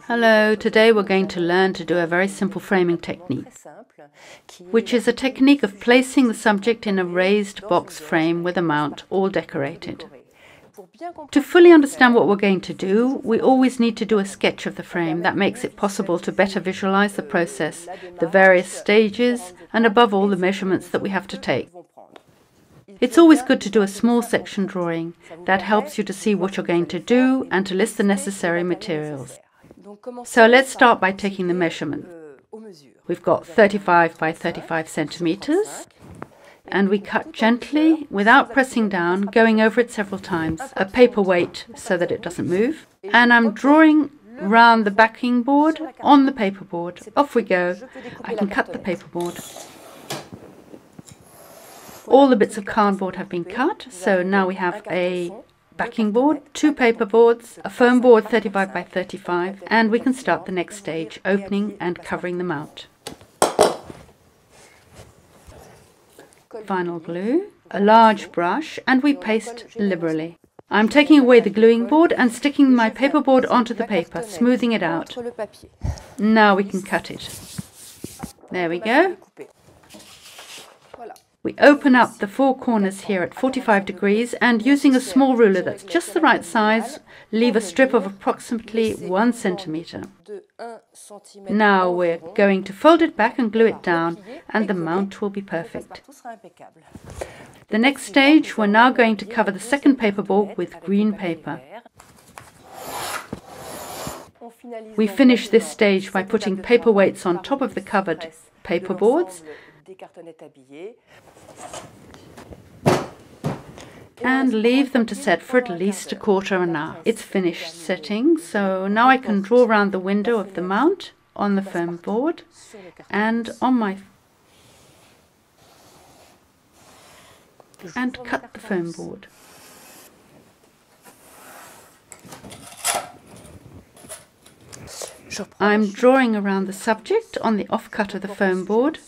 Hello, today we're going to learn to do a very simple framing technique, which is a technique of placing the subject in a raised box frame with a mount, all decorated. To fully understand what we're going to do, we always need to do a sketch of the frame. That makes it possible to better visualize the process, the various stages, and above all the measurements that we have to take. It's always good to do a small section drawing. That helps you to see what you're going to do and to list the necessary materials. So let's start by taking the measurement. We've got 35 by 35 centimeters, and we cut gently without pressing down, going over it several times, a paperweight so that it doesn't move. And I'm drawing round the backing board on the paperboard. Off we go. I can cut the paperboard. All the bits of cardboard have been cut, so now we have a backing board, two paper boards, a foam board 35 by 35, and we can start the next stage, opening and covering the mount. Vinyl glue, a large brush, and we paste liberally. I'm taking away the gluing board and sticking my paperboard onto the paper, smoothing it out. Now we can cut it. There we go. We open up the four corners here at 45 degrees and using a small ruler that's just the right size, leave a strip of approximately 1 centimeter. Now we're going to fold it back and glue it down, and the mount will be perfect. The next stage, we're now going to cover the second paperboard with green paper. We finish this stage by putting paperweights on top of the covered paperboards and leave them to set for at least a quarter of an hour. It's finished setting, so now I can draw around the window of the mount on the foam board and and cut the foam board. I'm drawing around the subject on the offcut of the foam board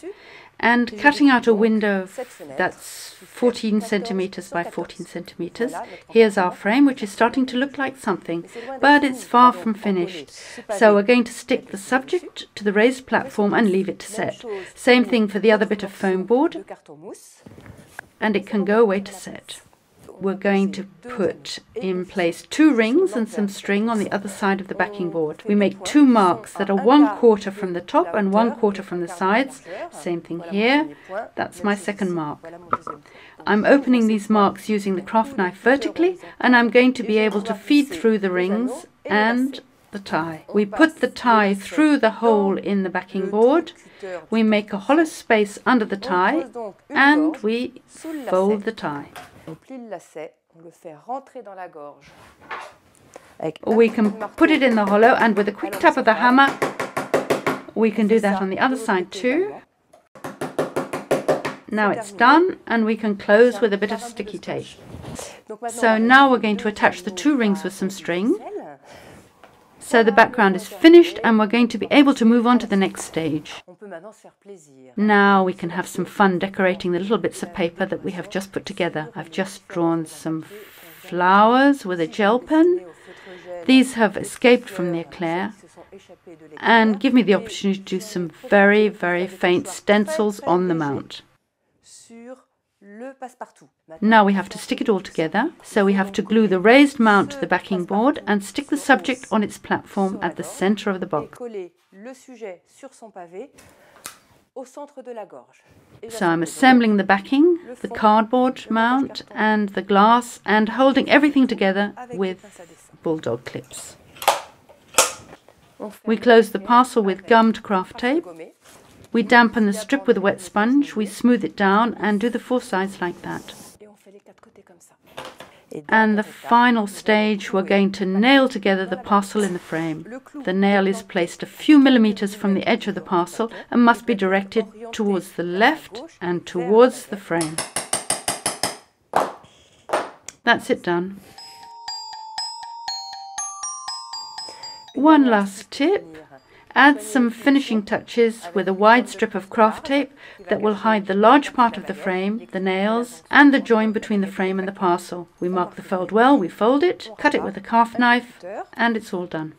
and cutting out a window that's 14 centimeters by 14 centimeters. Here's our frame, which is starting to look like something, but it's far from finished. So we're going to stick the subject to the raised platform and leave it to set. Same thing for the other bit of foam board, and it can go away to set. We're going to put in place 2 rings and some string on the other side of the backing board. We make 2 marks that are 1/4 from the top and 1/4 from the sides. Same thing here. That's my second mark. I'm opening these marks using the craft knife vertically, and I'm going to be able to feed through the rings and the tie. We put the tie through the hole in the backing board. We make a hollow space under the tie, and we fold the tie. We can put it in the hollow, and with a quick tap of the hammer we can do that on the other side too. Now it's done, and we can close with a bit of sticky tape. So now we're going to attach the 2 rings with some string. So the background is finished, and we're going to be able to move on to the next stage. Now we can have some fun decorating the little bits of paper that we have just put together. I've just drawn some flowers with a gel pen. These have escaped from the eclair and give me the opportunity to do some very, very faint stencils on the mount. Now we have to stick it all together, so we have to glue the raised mount to the backing board and stick the subject on its platform at the center of the box. So I'm assembling the backing, the cardboard mount and the glass, and holding everything together with bulldog clips. We close the parcel with gummed craft tape. We dampen the strip with a wet sponge, we smooth it down and do the 4 sides like that. And the final stage, we're going to nail together the parcel in the frame. The nail is placed a few millimeters from the edge of the parcel and must be directed towards the left and towards the frame. That's it done. One last tip. Add some finishing touches with a wide strip of craft tape that will hide the large part of the frame, the nails, and the join between the frame and the parcel. We mark the fold well, we fold it, cut it with a craft knife, and it's all done.